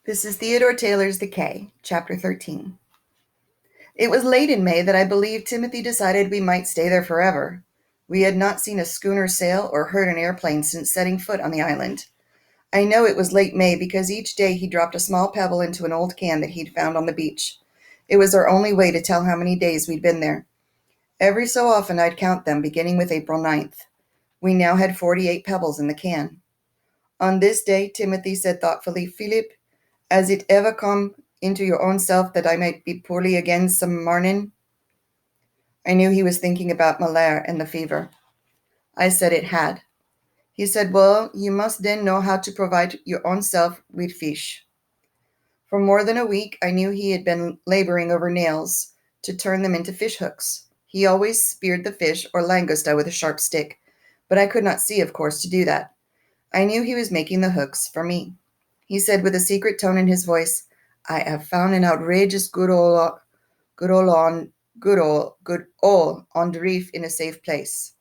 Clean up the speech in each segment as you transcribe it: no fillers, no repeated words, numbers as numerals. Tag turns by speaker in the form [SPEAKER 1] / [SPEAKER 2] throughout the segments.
[SPEAKER 1] This is Theodore Taylor's The Cay, Chapter 13. It was late in May that I believe Timothy decided we might stay there forever. We had not seen a schooner sail or heard an airplane since setting foot on the island. I know it was late May because each day he dropped a small pebble into an old can that he'd found on the beach. It was our only way to tell how many days we'd been there. Every so often I'd count them, beginning with April 9th. We now had 48 pebbles in the can. On this day, Timothy said thoughtfully, "Philip, has it ever come into your own self that I might be poorly again some morning?" I knew he was thinking about malaria and the fever. I said it had. He said, "Well, you must then know how to provide your own self with fish." For more than a week, I knew he had been laboring over nails to turn them into fish hooks. He always speared the fish or langosta with a sharp stick, but I could not see, of course, to do that. I knew he was making the hooks for me. He said with a secret tone in his voice, "I have found an outrageous good all on the reef in a safe place."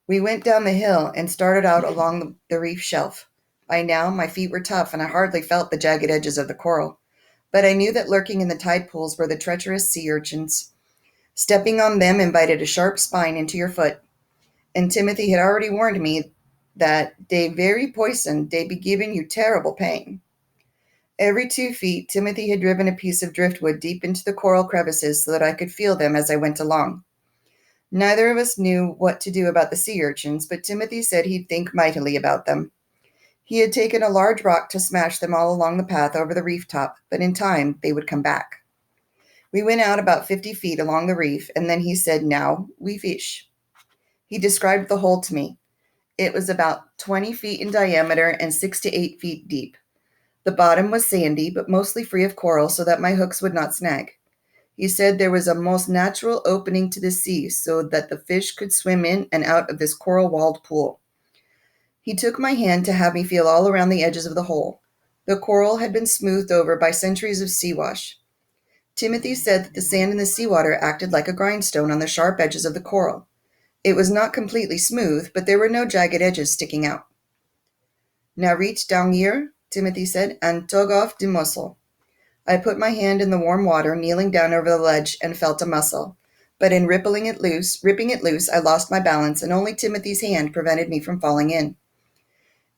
[SPEAKER 1] We went down the hill and started out along the reef shelf. By now, my feet were tough and I hardly felt the jagged edges of the coral. But I knew that lurking in the tide pools were the treacherous sea urchins. Stepping on them invited a sharp spine into your foot. And Timothy had already warned me that they very poison, they be giving you terrible pain. Every 2 feet, Timothy had driven a piece of driftwood deep into the coral crevices so that I could feel them as I went along. Neither of us knew what to do about the sea urchins, but Timothy said he'd think mightily about them. He had taken a large rock to smash them all along the path over the reef top, but in time they would come back. We went out about 50 feet along the reef, and then he said, "Now we fish." He described the hole to me. It was about 20 feet in diameter and 6 to 8 feet deep. The bottom was sandy, but mostly free of coral so that my hooks would not snag. He said there was a most natural opening to the sea so that the fish could swim in and out of this coral-walled pool. He took my hand to have me feel all around the edges of the hole. The coral had been smoothed over by centuries of sea wash. Timothy said that the sand in the seawater acted like a grindstone on the sharp edges of the coral. It was not completely smooth, but there were no jagged edges sticking out. "Now reach down here," Timothy said, "and tug off the mussel." I put my hand in the warm water, kneeling down over the ledge, and felt a mussel. But in ripping it loose, I lost my balance, and only Timothy's hand prevented me from falling in.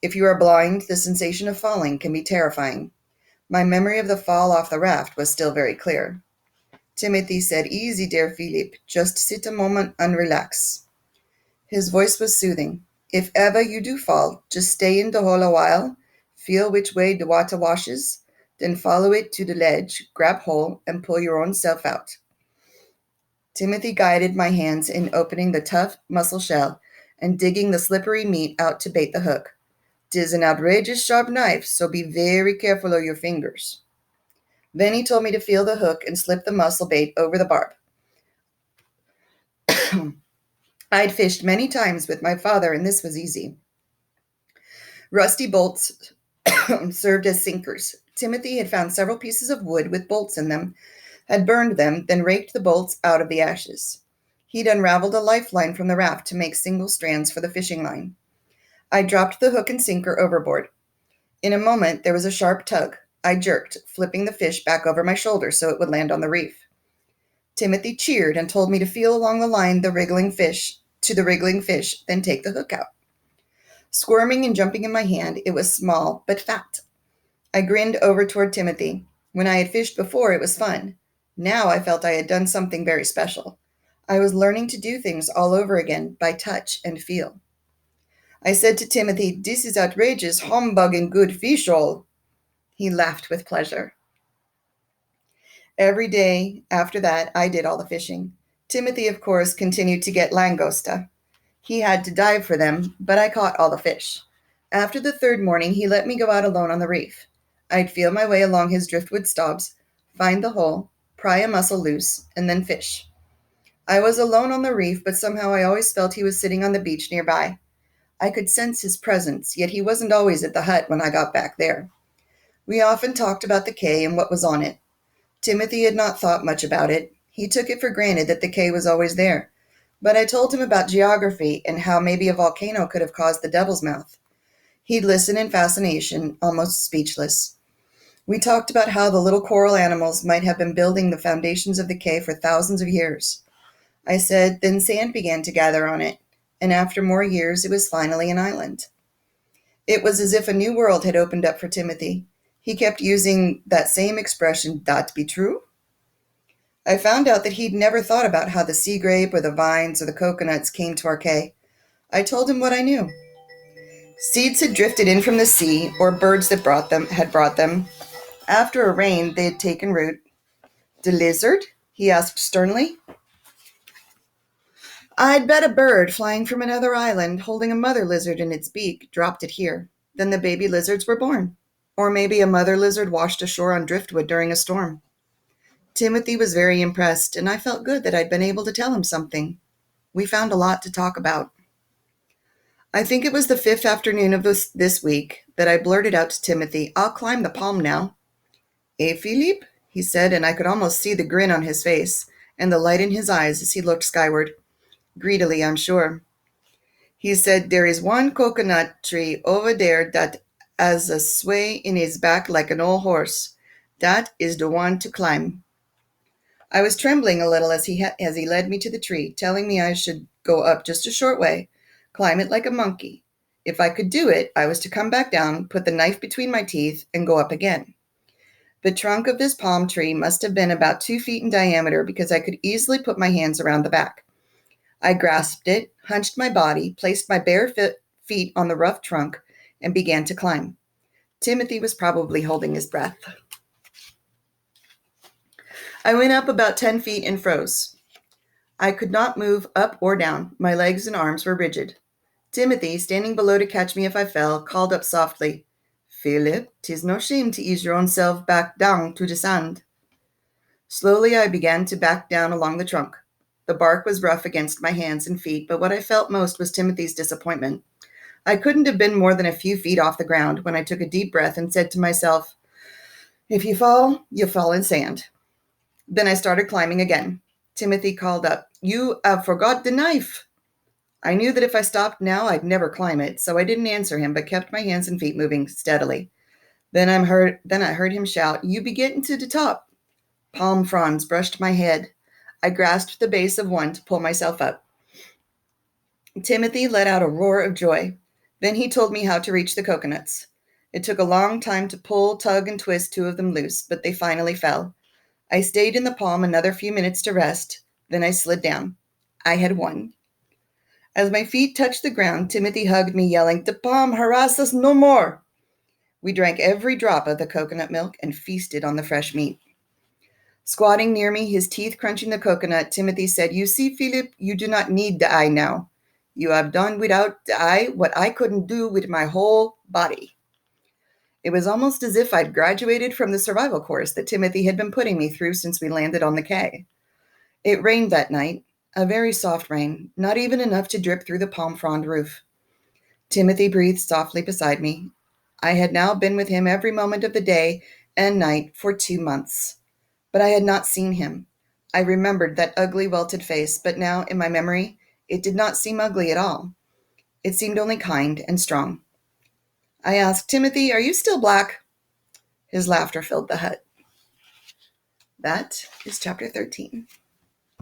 [SPEAKER 1] If you are blind, the sensation of falling can be terrifying. My memory of the fall off the raft was still very clear. Timothy said, "Easy, dear Philip. Just sit a moment and relax." His voice was soothing. "If ever you do fall, just stay in the hole a while, feel which way the water washes, then follow it to the ledge, grab hold, and pull your own self out." Timothy guided my hands in opening the tough mussel shell and digging the slippery meat out to bait the hook. "'Tis an outrageous sharp knife, so be very careful of your fingers." Then he told me to feel the hook and slip the mussel bait over the barb. I'd fished many times with my father, and this was easy. Rusty bolts served as sinkers. Timothy had found several pieces of wood with bolts in them, had burned them, then raked the bolts out of the ashes. He'd unraveled a lifeline from the raft to make single strands for the fishing line. I dropped the hook and sinker overboard. In a moment, there was a sharp tug. I jerked, flipping the fish back over my shoulder so it would land on the reef. Timothy cheered and told me to feel along the line the wriggling fish, then take the hook out. Squirming and jumping in my hand, it was small but fat. I grinned over toward Timothy. When I had fished before, it was fun. Now I felt I had done something very special. I was learning to do things all over again by touch and feel. I said to Timothy, "This is outrageous humbug and good fish all." He laughed with pleasure. Every day after that, I did all the fishing. Timothy, of course, continued to get langosta. He had to dive for them, but I caught all the fish. After the third morning, he let me go out alone on the reef. I'd feel my way along his driftwood stobs, find the hole, pry a mussel loose, and then fish. I was alone on the reef, but somehow I always felt he was sitting on the beach nearby. I could sense his presence, yet he wasn't always at the hut when I got back there. We often talked about the cay and what was on it. Timothy had not thought much about it. He took it for granted that the cay was always there. But I told him about geography and how maybe a volcano could have caused the Devil's Mouth. He'd listen in fascination, almost speechless. We talked about how the little coral animals might have been building the foundations of the cave for thousands of years. I said, then sand began to gather on it, and after more years it was finally an island. It was as if a new world had opened up for Timothy. He kept using that same expression, that be true? I found out that he'd never thought about how the sea grape or the vines or the coconuts came to our cave. I told him what I knew. Seeds had drifted in from the sea, or birds that brought them. After a rain, they had taken root. The lizard? He asked sternly. I'd bet a bird flying from another island, holding a mother lizard in its beak, dropped it here. Then the baby lizards were born. Or maybe a mother lizard washed ashore on driftwood during a storm. Timothy was very impressed, and I felt good that I'd been able to tell him something. We found a lot to talk about. I think it was the fifth afternoon of this week that I blurted out to Timothy, I'll climb the palm now. Eh, Philippe? He said, and I could almost see the grin on his face and the light in his eyes as he looked skyward. Greedily, I'm sure. He said, there is one coconut tree over there that has a sway in his back like an old horse. That is the one to climb. I was trembling a little as he led me to the tree, telling me I should go up just a short way, climb it like a monkey. If I could do it, I was to come back down, put the knife between my teeth, and go up again. The trunk of this palm tree must have been about 2 feet in diameter because I could easily put my hands around the back. I grasped it, hunched my body, placed my bare feet on the rough trunk, and began to climb. Timothy was probably holding his breath. I went up about 10 feet and froze. I could not move up or down. My legs and arms were rigid. Timothy, standing below to catch me if I fell, called up softly, Philip, 'tis no shame to ease your own self back down to the sand. Slowly I began to back down along the trunk. The bark was rough against my hands and feet, but what I felt most was Timothy's disappointment. I couldn't have been more than a few feet off the ground when I took a deep breath and said to myself, if you fall, you'll fall in sand. Then I started climbing again. Timothy called up, you have forgot the knife. I knew that if I stopped now, I'd never climb it, so I didn't answer him, but kept my hands and feet moving steadily. Then I heard him shout, you be getting to the top. Palm fronds brushed my head. I grasped the base of one to pull myself up. Timothy let out a roar of joy. Then he told me how to reach the coconuts. It took a long time to pull, tug, and twist 2 of them loose, but they finally fell. I stayed in the palm another few minutes to rest. Then I slid down. I had won. As my feet touched the ground, Timothy hugged me, yelling, the palm harass us no more. We drank every drop of the coconut milk and feasted on the fresh meat. Squatting near me, his teeth crunching the coconut, Timothy said, you see, Philip, you do not need the eye now. You have done without the eye what I couldn't do with my whole body. It was almost as if I'd graduated from the survival course that Timothy had been putting me through since we landed on the quay. It rained that night, a very soft rain, not even enough to drip through the palm frond roof. Timothy breathed softly beside me. I had now been with him every moment of the day and night for 2 months. But I had not seen him. I remembered that ugly, welted face, but now, in my memory, it did not seem ugly at all. It seemed only kind and strong. I asked, Timothy, are you still black? His laughter filled the hut. That is chapter 13.